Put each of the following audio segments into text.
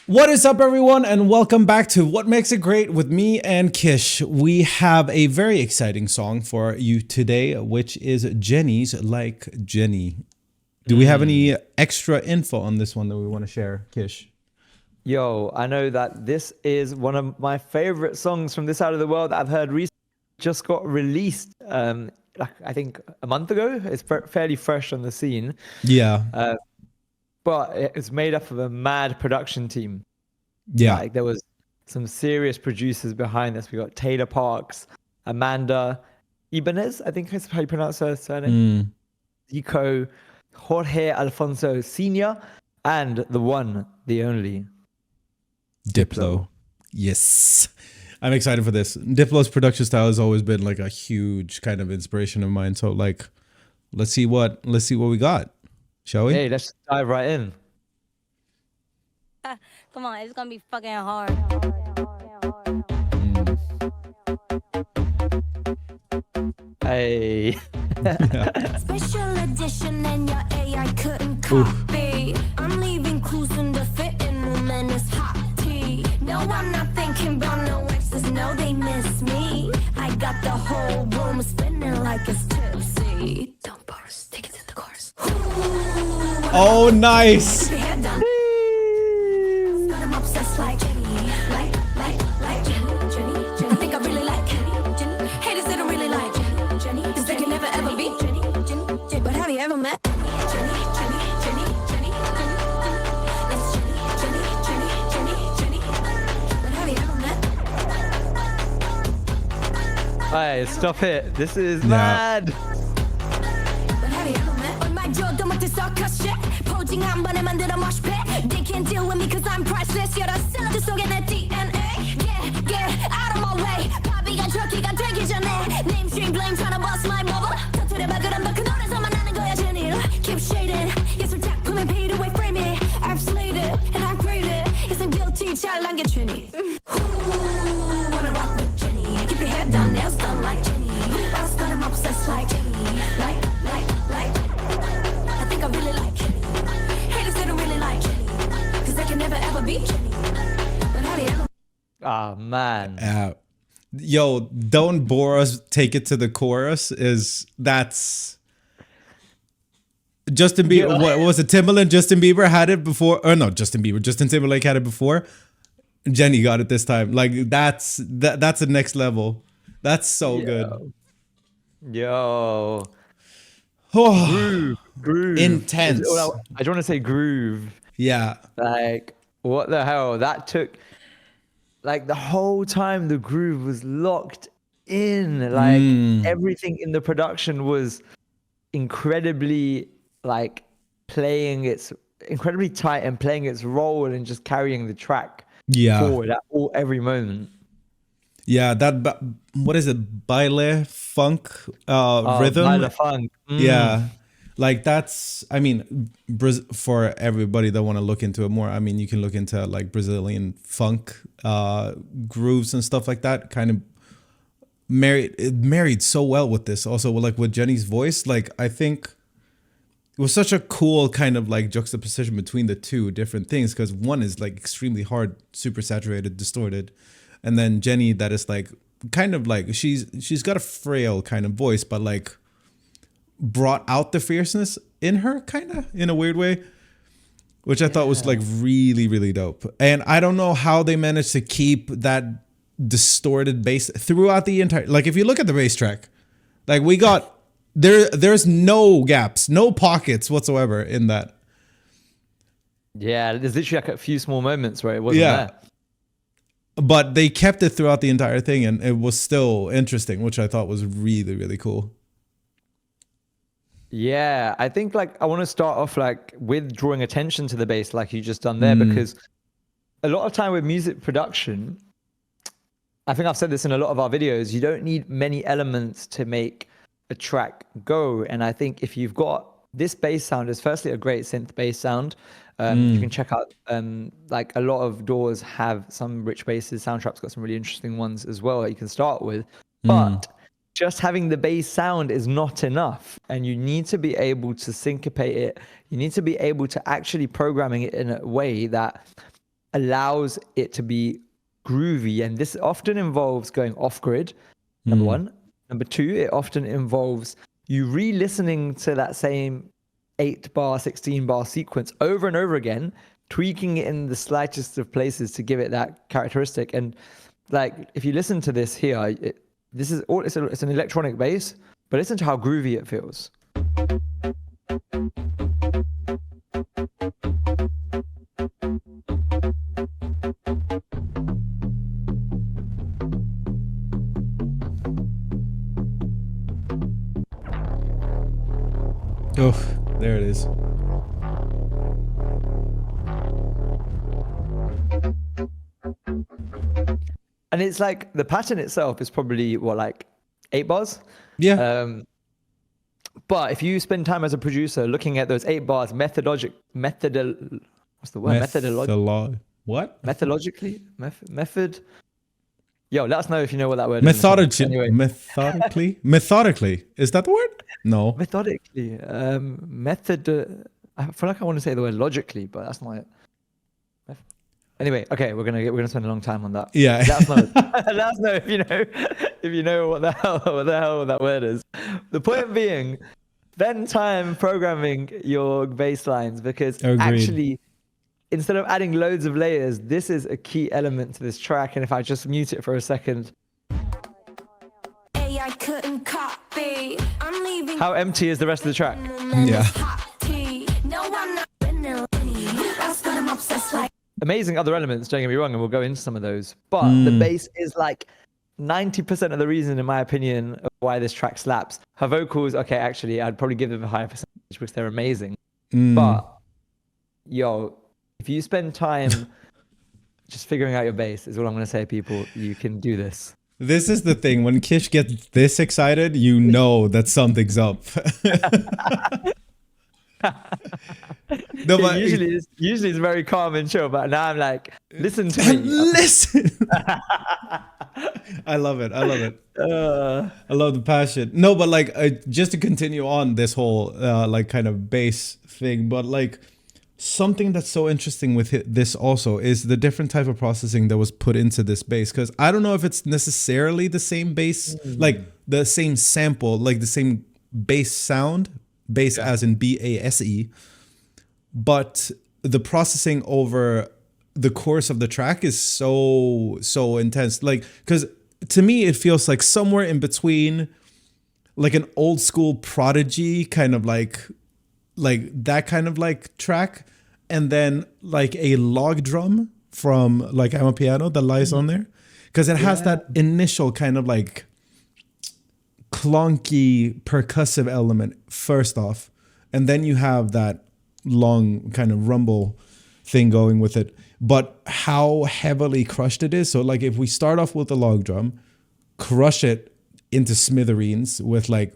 What is up, everyone, and welcome back to What Makes It Great with me and Kish. We have a very exciting song for you today, which is Jennie's Like Jennie. Do we have any extra info on this one that we want to share, Kish? Yo, I know that this is one of my favorite songs from this side of the world that I've heard recently. Just got released, I think a month ago. It's fairly fresh on the scene. Yeah. But it's made up of a mad production team. Yeah. Like there was some serious producers behind this. We got Taylor Parks, Amanda Ibanez, I think that's how you pronounce her surname. Zico, Jorge Alfonso Sr., and the one, the only, Diplo. Yes. I'm excited for this. Diplo's production style has always been like a huge kind of inspiration of mine. So like, let's see what we got. Shall we? Hey, let's dive right in. Come on, it's gonna be fucking hard. Hey. Special edition and your AI couldn't copy. I'm leaving clues in the fitting room and it's hot tea. No, I'm not thinking about no exes, no, they miss me. I got the whole room spinning like it's tipsy. Don't burst, take it to the chorus. Oh, nice. I'm obsessed like Jennie, like Jennie. I think I really like Jennie. Haters they don't really like Jennie, cause they can never ever be Jennie. But have you ever met Jennie? But have you ever met? Hey, stop it. This is mad. But have you ever met? 얼마 줘도 못해 circus shit. 포징 한 번에 만들어 mosh pit. They can't deal with me cause I'm priceless. You're the cylinder 속에 내 DNA. Get out of my way. 바비가 저기가 되기 전에. Mainstream blame tryna bust my bubble. 터트려봐 그럼 너 그 노래에서만 나는 거야 Jennie. Keep shading. 예술 작품에 beat away frame it. I've slayed it and I've graded. Yes I'm guilty 잘난 게 Jennie. Wanna rock with Jennie. Keep your head down, nails done like Jennie. Else but I'm obsessed like Jennie. Like. I think I really like Jennie. Haters they don't really like Jennie. Cause they can never ever be Jennie. But how do you ever? Ah, man. Yo, don't bore us. Take it to the chorus. That's Justin Bieber. Yeah. What was it? Timbaland. Justin Bieber had it before. Or no, Justin Bieber. Justin Timberlake had it before. Jennie got it this time. Like that's the next level. That's so good. Yo. Oh, Groove. intense. I just want to say groove. Yeah. Like, what the hell? That took, like, the whole time the groove was locked in. Like, everything in the production was incredibly, like, incredibly tight and playing its role and just carrying the track forward at every moment. Yeah, what is it? Baile funk rhythm. Baile funk. Yeah, like that's. I mean, for everybody that want to look into it more, I mean, you can look into like Brazilian funk grooves and stuff like that. Kind of married so well with this. Also, like with Jennie's voice, like I think it was such a cool kind of like juxtaposition between the two different things, because one is like extremely hard, super saturated, distorted. And then Jennie, that is like kind of like she's got a frail kind of voice, but like brought out the fierceness in her kind of in a weird way, which I thought was like really, really dope. And I don't know how they managed to keep that distorted bass throughout the entire, like if you look at the bass track, like we got there's no gaps, no pockets whatsoever in that. Yeah, there's literally like a few small moments where it wasn't there. But they kept it throughout the entire thing, and it was still interesting, which I thought was really, really cool. Yeah, I think like I want to start off like with drawing attention to the bass, like you just done there, because a lot of time with music production, I think I've said this in a lot of our videos, you don't need many elements to make a track go. And I think if you've got this bass sound, is firstly a great synth bass sound. You can check out like a lot of DAWs have some rich basses. Soundtrap's got some really interesting ones as well that you can start with. But just having the bass sound is not enough, and you need to be able to syncopate it. You need to be able to actually programming it in a way that allows it to be groovy, and this often involves going off grid. Number one. Number two, it often involves you re-listening to that same 8-bar, 16-bar sequence over and over again, tweaking it in the slightest of places to give it that characteristic. And like, if you listen to this here, this is all, it's an electronic bass, but listen to how groovy it feels. Oh, there it is. And it's like the pattern itself is probably what, like 8 bars? Yeah. But if you spend time as a producer looking at those 8 bars, what? Methodologically? Yo, let us know if you know what that word is. Anyway. Methodically. Is that the word? No. Methodically. I feel like I want to say the word logically, but that's not it. Anyway, okay, we're gonna spend a long time on that. Yeah. Let us know if you know what the hell that word is. The point being, spend time programming your bass lines, because actually, instead of adding loads of layers, this is a key element to this track. And if I just mute it for a second, AI couldn't copy. I'm leaving. how empty is the rest of the track? Yeah. No, I'm not. That's what I'm obsessed like. Amazing other elements, don't get me wrong, and we'll go into some of those. But the bass is like 90% of the reason, in my opinion, of why this track slaps. Her vocals, okay, actually, I'd probably give them a higher percentage because they're amazing. But, yo, if you spend time just figuring out your bass, is all I'm going to say, people. You can do this. This is the thing. When Kish gets this excited, you know that something's up. No, but usually it's very calm and chill, but now I'm like, listen to me. Listen. I love it. I love the passion. No, but like, just to continue on this whole like kind of bass thing, but like something that's so interesting with this also is the different type of processing that was put into this bass. Because I don't know if it's necessarily the same bass, like the same sample, like the same bass sound, bass as in BASE, but the processing over the course of the track is so intense. Like, because to me it feels like somewhere in between like an old school Prodigy kind of like that kind of like track, and then like a log drum from like I'm a Piano that lies on there, because it has that initial kind of like clunky percussive element first off, and then you have that long kind of rumble thing going with it. But how heavily crushed it is. So like if we start off with the log drum, crush it into smithereens with like,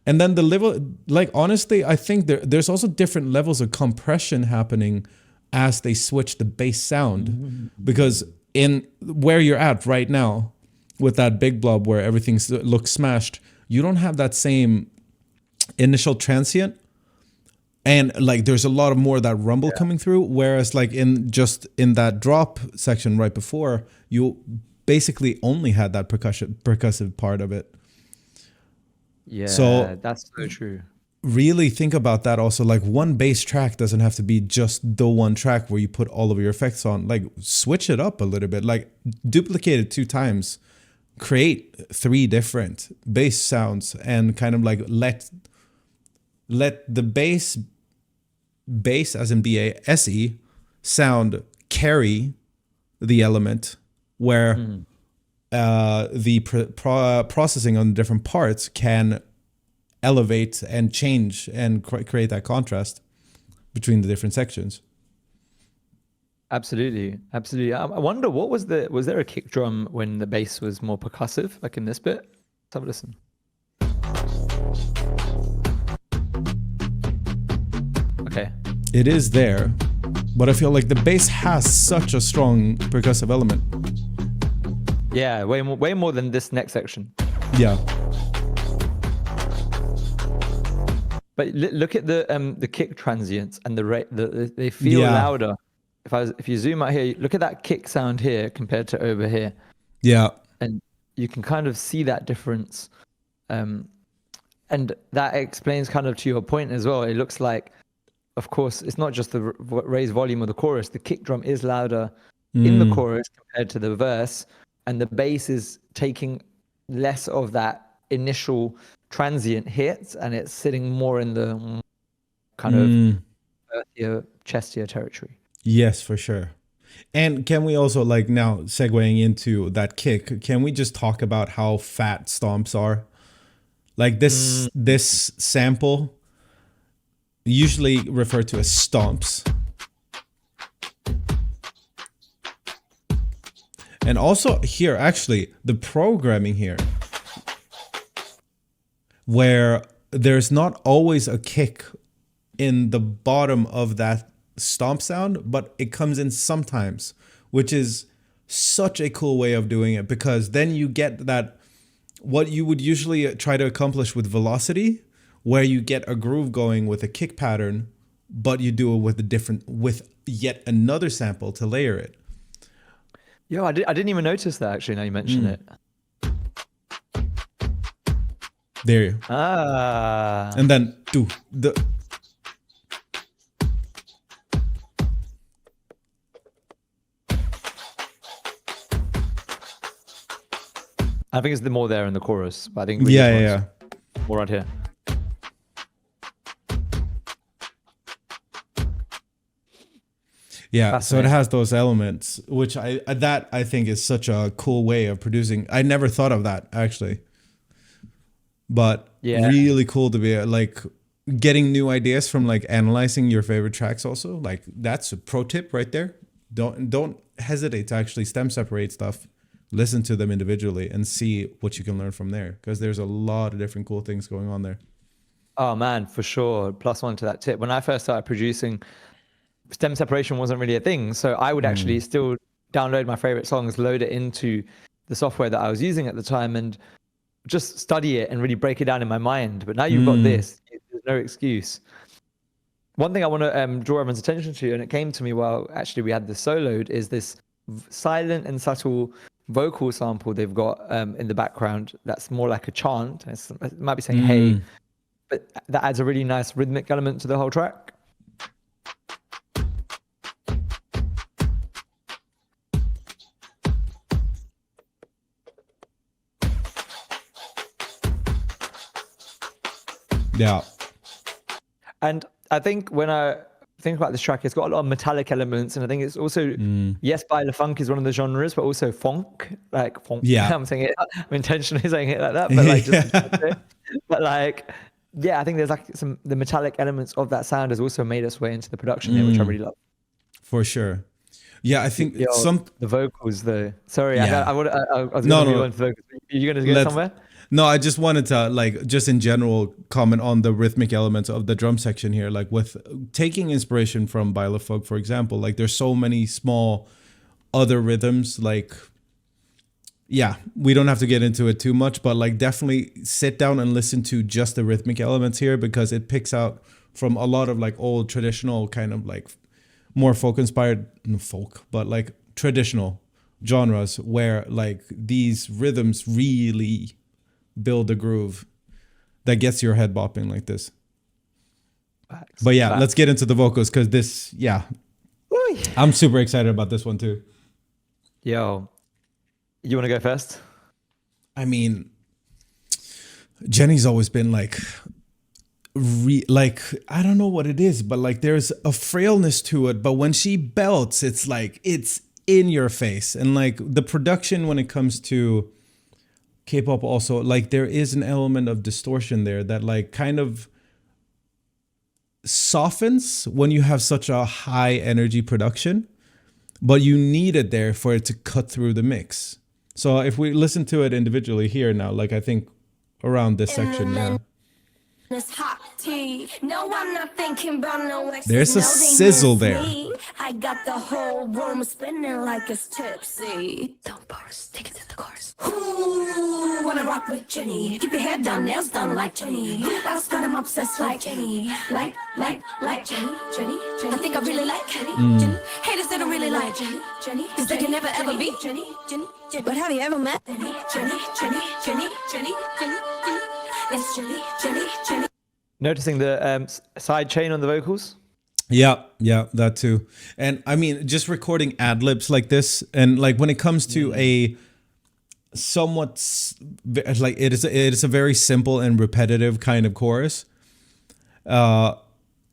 and then the level, like honestly, I think there's also different levels of compression happening as they switch the bass sound, because in where you're at right now with that big blob where everything looks smashed, you don't have that same initial transient, and like there's a lot of more of that rumble coming through, whereas like in that drop section right before, you basically only had that percussive part of it. Yeah, so that's so true. Really think about that also. Like one bass track doesn't have to be just the one track where you put all of your effects on. Like switch it up a little bit, like duplicate it 2 times, create 3 different bass sounds, and kind of like let the bass as in BASE sound carry the element, where the processing on different parts can elevate and change and create that contrast between the different sections. Absolutely. I wonder, was there a kick drum when the bass was more percussive, like in this bit? Let's have a listen. Okay. It is there, but I feel like the bass has such a strong percussive element. Yeah, way more than this next section. Yeah. But look at the kick transients and the rate. They feel louder. if you zoom out here, look at that kick sound here compared to over here, Yeah. and you can kind of see that difference. And that explains kind of to your point as well. It looks like, of course, it's not just the raised volume of the chorus. The kick drum is louder in the chorus compared to the verse, and the bass is taking less of that initial transient hit, and it's sitting more in the kind of earthier, chestier territory. Yes, for sure. And can we also, like, now segueing into that kick, can we just talk about how fat stomps are? Like this sample, usually referred to as stomps. And also here, actually, the programming here, where there's not always a kick in the bottom of that stomp sound, but it comes in sometimes, which is such a cool way of doing it, because then you get that, what you would usually try to accomplish with velocity, where you get a groove going with a kick pattern, but you do it with yet another sample to layer it. Yo, I didn't even notice that, actually, now you mention it. There you. Ah. And then do the. I think it's the more there in the chorus, but I think Yeah. more right here. Yeah, so it has those elements, which I think is such a cool way of producing. I never thought of that, actually. But really cool to be like getting new ideas from like analyzing your favorite tracks also. Like that's a pro tip right there. Don't hesitate to actually stem separate stuff. Listen to them individually and see what you can learn from there, because there's a lot of different cool things going on there. Oh man, for sure. +1 to that tip. When I first started producing, stem separation wasn't really a thing. So I would actually still download my favorite songs, load it into the software that I was using at the time, and just study it and really break it down in my mind. But now you've got this, there's no excuse. One thing I want to draw everyone's attention to, and it came to me while actually we had this soloed, is this silent and subtle vocal sample they've got in the background. That's more like a chant. It might be saying hey, but that adds a really nice rhythmic element to the whole track. Yeah. And I think when I think about this track, it's got a lot of metallic elements, and I think it's also yes, baile funk is one of the genres, but also funk, like funk. Yeah, I'm saying it. I'm intentionally saying it like that, but like, but like, yeah, I think there's like the metallic elements of that sound has also made its way into the production here, which I really love. For sure. Yeah, I think the vocals though. Sorry, yeah. I was going to move on to vocals. Are you going to go somewhere? No, I just wanted to like just in general comment on the rhythmic elements of the drum section here, like with taking inspiration from baile funk, for example. Like there's so many small other rhythms. Like, yeah, we don't have to get into it too much, but like definitely sit down and listen to just the rhythmic elements here, because it picks out from a lot of like old traditional kind of like more folk inspired, but like traditional genres where like these rhythms really build a groove that gets your head bopping like this. Facts. But yeah, let's get into the vocals, because this, I'm super excited about this one too. Yo, you want to go first? I mean, Jenny's always been like, I don't know what it is, but like there's a frailness to it. But when she belts, it's like it's in your face, and like the production when it comes to K-pop also, like there is an element of distortion there that like kind of softens when you have such a high energy production, but you need it there for it to cut through the mix. So if we listen to it individually here now, like I think around this section, yeah. It's hot. tea. No, I'm not thinking about no exes. There's a No, they sizzle miss there. me. I got the whole room spinning like it's tipsy. Don't bars, take it to the chorus. Ooh, wanna rock with Jenny. Keep your head down, nails done like Jenny. Who else got him obsessed like Jenny? Like Jenny, Jenny, Jenny. I think I really like Jenny. Haters that don't really like Jenny. Cause they can never ever beat Jenny. But have you ever met Jenny? Jenny. It's Jenny. Noticing the side chain on the vocals. Yeah, that too. And I mean, just recording ad libs like this, and like when it comes to a somewhat like it is a very simple and repetitive kind of chorus.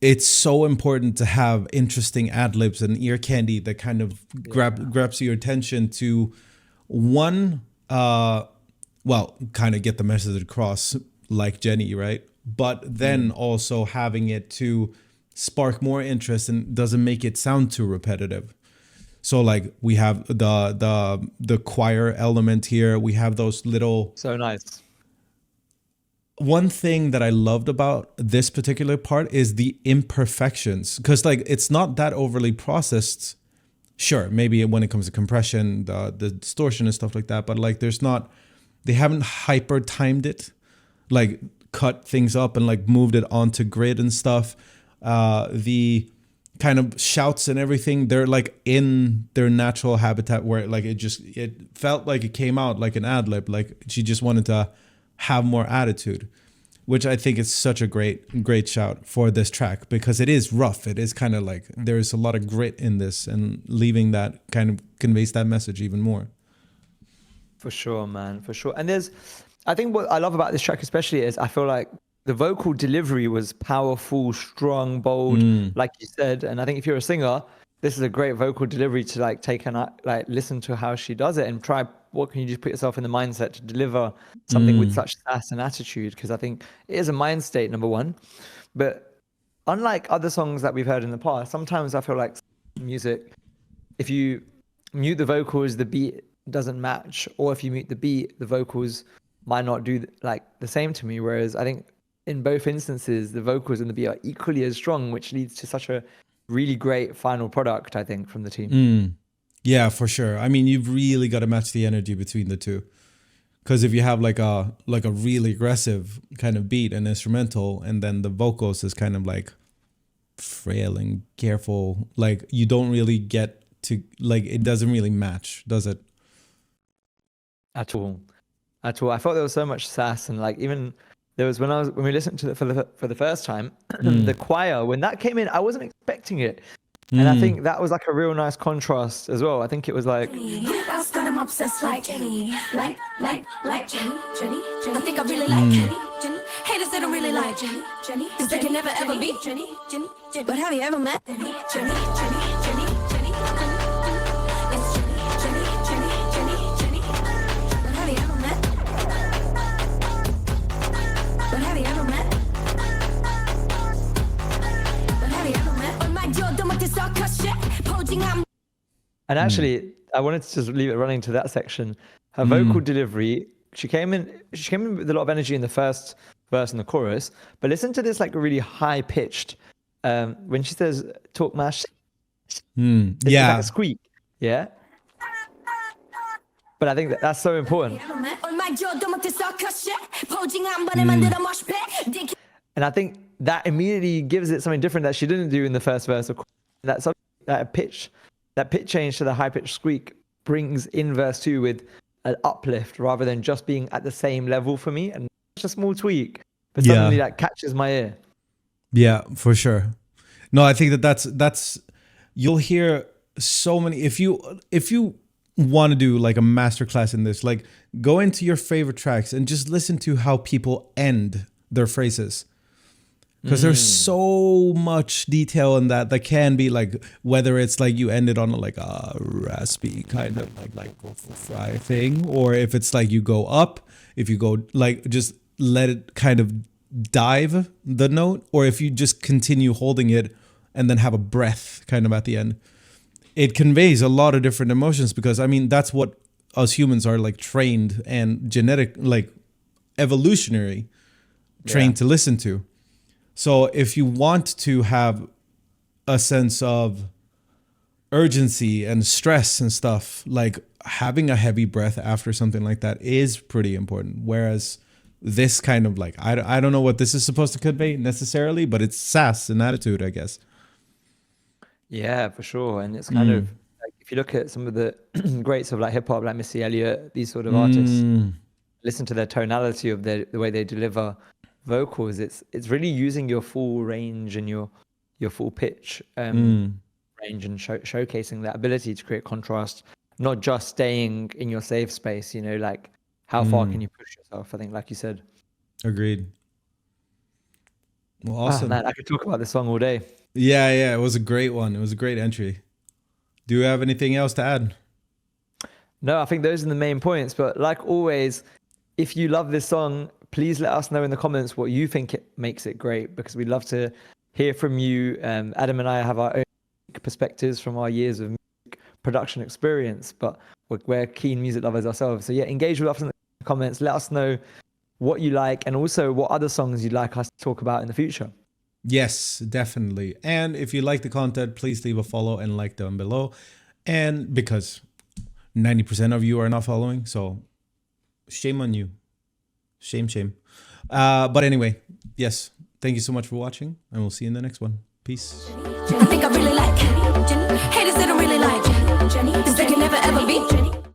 It's so important to have interesting ad libs and ear candy that kind of grabs your attention to one, kind of get the message across like Jenny, right? But then also having it to spark more interest and doesn't make it sound too repetitive. So like we have the choir element here. We have those little. So nice. One thing that I loved about this particular part is the imperfections, because like it's not that overly processed. Sure, maybe when it comes to compression, the distortion and stuff like that, but like they haven't hyper timed it, like cut things up and like moved it onto grid and stuff. The kind of shouts and everything, they're like in their natural habitat where like it felt like it came out like an ad lib, like she just wanted to have more attitude, which I think is such a great shout for this track, because it is rough. It is kind of like there's a lot of grit in this, and leaving that kind of conveys that message even more. For sure, man, for sure. And I think what I love about this track especially is I feel like the vocal delivery was powerful, strong, bold, like you said. And I think if you're a singer, this is a great vocal delivery to like take and like listen to how she does it and try. What can you just put yourself in the mindset to deliver something with such sass and attitude? Because I think it is a mind state, number one. But unlike other songs that we've heard in the past, sometimes I feel like music, if you mute the vocals, the beat doesn't match, or if you mute the beat, the vocals might not do like the same to me. Whereas I think in both instances, the vocals and the beat are equally as strong, which leads to such a really great final product, I think, from the team. Yeah, for sure. I mean, you've really got to match the energy between the two. Because if you have like a really aggressive kind of beat and instrumental, and then the vocals is kind of like frail and careful, like you don't really get to, like, it doesn't really match, does it? At all. I felt there was so much sass, and like even there was when we listened to it for the first time, the choir, when that came in, I wasn't expecting it. And I think that was like a real nice contrast as well. I think it was like, Else got him obsessed like Jenny. Like Jenny. I think I really like Jenny. Haters that don't really like Jenny. Cause they can never ever beat Jenny. But have you ever met Jenny? It's Jenny. But have you ever met? But have you ever met? and actually, I wanted to just leave it running to that section. Her vocal delivery, she came in with a lot of energy in the first verse and the chorus, but listen to this like really high pitched, when she says talk mash, it's like a squeak, yeah. But I think that's so important. And I think that immediately gives it something different that she didn't do in the first verse. That pitch change to the high pitched squeak brings in verse 2 with an uplift rather than just being at the same level for me. And it's a small tweak, but suddenly that catches my ear. Yeah, for sure. No, I think that's you'll hear so many. If you want to do like a masterclass in this, like go into your favorite tracks and just listen to how people end their phrases. Because there's so much detail in that can be like, whether it's like you end it on like a raspy kind of like fry thing, or if it's like you go up, if you go like just let it kind of dive the note, or if you just continue holding it and then have a breath kind of at the end. It conveys a lot of different emotions, because I mean that's what us humans are like trained and genetic, like evolutionary trained to listen to. So if you want to have a sense of urgency and stress and stuff, like having a heavy breath after something like that is pretty important. Whereas this kind of like, I don't know what this is supposed to convey necessarily, but it's sass and attitude, I guess. Yeah, for sure. And it's kind of like, if you look at some of the greats of like hip hop, like Missy Elliott, these sort of artists, listen to their tonality of the way they deliver vocals. It's really using your full range and your full pitch range, and showcasing that ability to create contrast, not just staying in your safe space, you know, like how far can you push yourself? I think, like you said. Agreed. Well, awesome. Man, I could talk about this song all day. Yeah, it was a great one. It was a great entry. Do you have anything else to add? No, I think those are the main points. But like always, if you love this song, please let us know in the comments what you think it makes it great, because we'd love to hear from you. Adam and I have our own perspectives from our years of music production experience, but we're keen music lovers ourselves. So yeah, engage with us in the comments. Let us know what you like, and also what other songs you'd like us to talk about in the future. Yes, definitely. And if you like the content, please leave a follow and like down below. And because 90% of you are not following, so shame on you. Shame. But anyway, yes, thank you so much for watching, and we'll see you in the next one. Peace. I think I really like